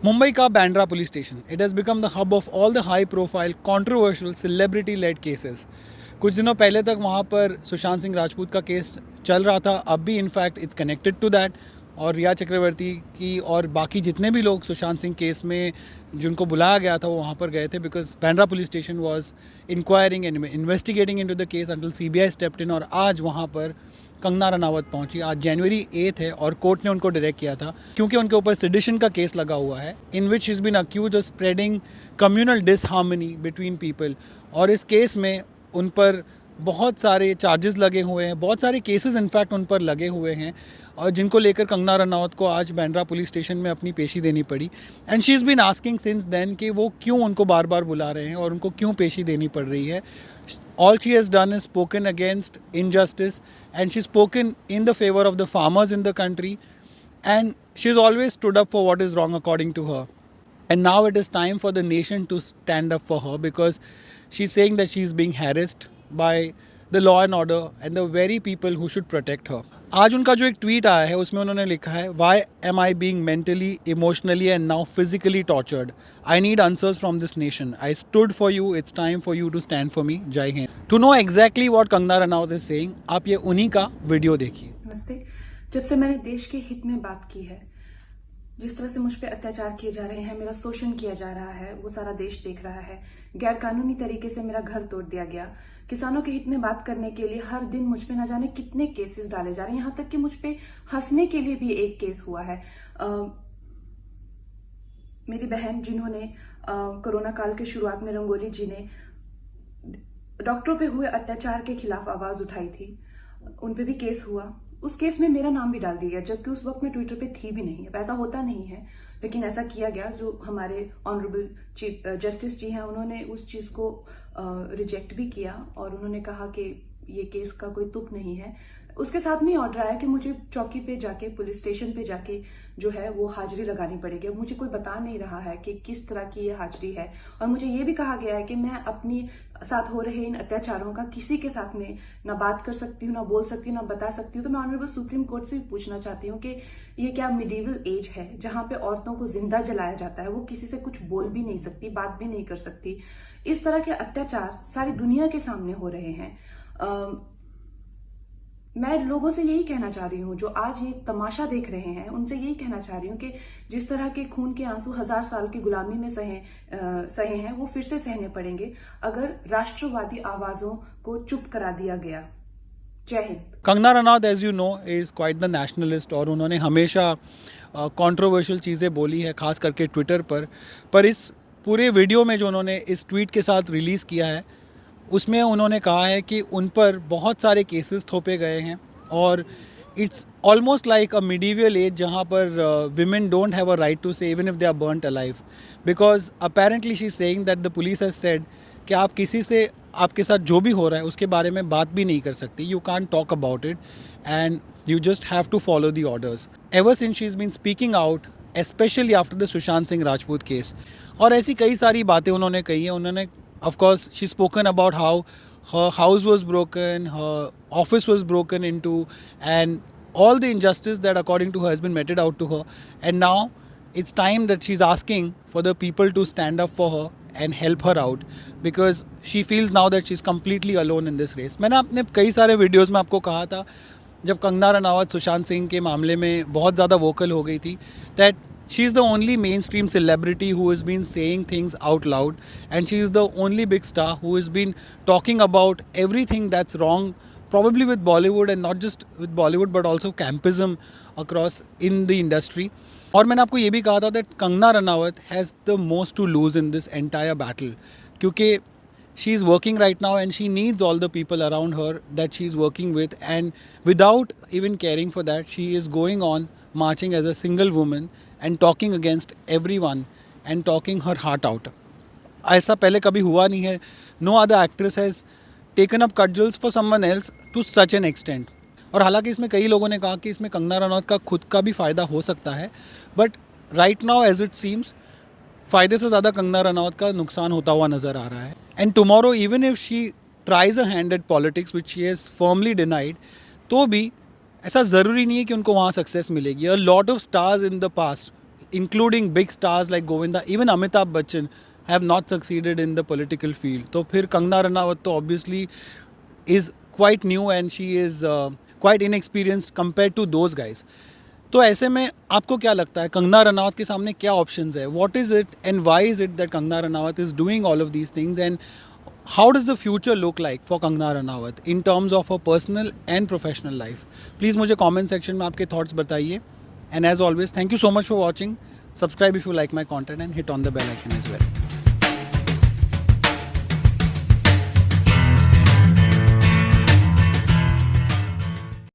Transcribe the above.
Mumbai का Bandra police station. It has become the hub of all the high-profile, controversial, celebrity-led cases. कुछ दिनों पहले तक वहाँ पर सुशांत सिंह राजपूत का केस चल रहा था. अब भी in fact it's connected to that. और रिया चक्रवर्ती की और बाकी जितने भी लोग सुशांत सिंह केस में जिनको बुलाया गया था वो वहाँ पर गए थे because Bandra police station was enquiring and investigating into the case until CBI stepped in. और आज वहाँ पर कंगना रनावत पहुंची. आज जनवरी 8 है और कोर्ट ने उनको डायरेक्ट किया था क्योंकि उनके ऊपर सेडिशन का केस लगा हुआ है in which is been accused of spreading communal disharmony between people. और इस केस में उन पर बहुत सारे चार्जेस लगे हुए हैं, बहुत सारे केसेस इनफैक्ट उन पर लगे हुए हैं और जिनको लेकर कंगना रनावत को आज बैंड्रा पुलिस स्टेशन में अपनी पेशी देनी पड़ी. And she is been asking since then कि वो क्यों उनको बार बार बुला रहे हैं और उनको क्यों पेशी देनी पड़ रही है. All she has done is spoken against injustice and she's spoken in the favor of the farmers in the country, and she's always stood up for what is wrong according to her. And now it is time for the nation to stand up for her because she's saying that she's being harassed by the law and order and the very people who should protect her. आज उनका जो एक tweet आया है उसमें उन्होंने लिखा है, Why am I being mentally, emotionally and now physically tortured? I need answers from this nation. I stood for you. It's time for you to stand for me. Jai Hind. To know exactly what Kangana Ranaut is saying, आप ये उन्हीं का video देखिए. नमस्ते. जब से मैंने देश के हित में बात की है, जिस तरह से मुझ पे अत्याचार किए जा रहे हैं, मेरा शोषण किया जा रहा है, वो सारा देश देख रहा है. गैर कानूनी तरीके से मेरा घर तोड़ दिया गया. किसानों के हित में बात करने के लिए हर दिन मुझ पे न जाने कितने केसेस डाले जा रहे हैं. यहाँ तक कि मुझ पे हंसने के लिए भी एक केस हुआ है. मेरी बहन जिन्होंने कोरोना काल के शुरुआत में रंगोली जी ने डॉक्टरों पे हुए अत्याचार के खिलाफ आवाज उठाई थी, उन पे भी केस हुआ. उस केस में मेरा नाम भी डाल दिया गया जबकि उस वक्त मैं ट्विटर पे थी भी नहीं. अब ऐसा होता नहीं है लेकिन ऐसा किया गया. जो हमारे ऑनरेबल चीफ जस्टिस जी हैं उन्होंने उस चीज को रिजेक्ट भी किया और उन्होंने कहा कि ये केस का कोई तुक नहीं है. उसके साथ में ऑर्डर आया कि मुझे चौकी पे जाके, पुलिस स्टेशन पे जाके जो है वो हाजिरी लगानी पड़ेगी. अब मुझे कोई बता नहीं रहा है कि किस तरह की ये हाजिरी है और मुझे ये भी कहा गया है कि मैं अपनी साथ हो रहे इन अत्याचारों का किसी के साथ में ना बात कर सकती हूँ, ना बोल सकती हूँ, ना बता सकती हूँ. तो मैं ऑनरेबल सुप्रीम कोर्ट से भी पूछना चाहती हूँ कि ये क्या मिडीवल एज है जहां पे औरतों को जिंदा जलाया जाता है, वो किसी से कुछ बोल भी नहीं सकती, बात भी नहीं कर सकती. इस तरह के अत्याचार सारी दुनिया के सामने हो रहे हैं. मैं लोगों से यही कहना चाह रही हूँ जो आज ये तमाशा देख रहे हैं, उनसे यही कहना चाह रही हूँ कि जिस तरह के खून के आंसू 1000 साल की गुलामी में सहे हैं वो फिर से सहने पड़ेंगे अगर राष्ट्रवादी आवाजों को चुप करा दिया गया. जय हिंद. Kangana Ranaut as you know is quite the nationalist और उन्होंने हमेशा कंट्रोवर्शियल चीज़ें बोली है, खास करके ट्विटर पर इस पूरे वीडियो में जो उन्होंने इस ट्वीट के साथ रिलीज़ किया है उसमें उन्होंने कहा है कि उन पर बहुत सारे केसेस थोपे गए हैं और it's almost like a medieval age जहाँ पर women don't have a right to say even if they are burnt alive because apparently she is saying that the police has said कि आप किसी से आपके साथ जो भी हो रहा है उसके बारे में बात भी नहीं कर सकती. You can't talk about it and you just have to follow the orders. Ever since she is been speaking out especially after the Sushant Singh Rajput case. और ऐसी कई सारी बातें उन्होंने कही हैं. उन्होंने of course she's spoken about how her house was broken, her office was broken into, and all the injustice that according to her has been meted out to her. And now it's time that she's asking for the people to stand up for her and help her out because she feels now that she's completely alone in this race. मैंने अपने कई सारे videos में आपको कहा था जब कंगना रनावत सुशांत सिंह के मामले में बहुत ज़्यादा वोकल हो गई थी that she is the only mainstream celebrity who has been saying things out loud, and she is the only big star who has been talking about everything that's wrong, probably with Bollywood, and not just with Bollywood but also campism across in the industry. और मैंने आपको ये भी कहा था that Kangana Ranaut has the most to lose in this entire battle क्योंकि she is working right now and she needs all the people around her that she is working with, and without even caring for that she is going on marching as a single woman and talking against everyone and talking her heart out. ऐसा पहले कभी हुआ नहीं है. No other actress has taken up cudgels for someone else to such an extent. और हालांकि इसमें कई लोगों ने कहा कि इसमें कंगना रनौत का खुद का भी फ़ायदा हो सकता है, but right now as it seems फ़ायदे से ज़्यादा कंगना रनौत का नुकसान होता हुआ नज़र आ रहा है. And tomorrow even if she tries a hand eight politics which she has firmly denied, तो भी ऐसा ज़रूरी नहीं है कि उनको वहाँ सक्सेस मिलेगी. A lot of stars in the past including big stars like Govinda, even Amitabh Bachchan have not succeeded in the political field. तो फिर कंगना रनावत तो obviously is quite new and she is quite inexperienced compared to those guys. तो ऐसे में आपको क्या लगता है कंगना रनावत के सामने क्या ऑप्शंस है? What is it and why is it that Kangana Ranaut is doing all of these things and how does the future look like for Kangana Ranaut in terms of a personal and professional life? Please मुझे comment section में आपके thoughts बताइए. And as always, thank you so much for watching. Subscribe if you like my content and hit on the bell icon as well.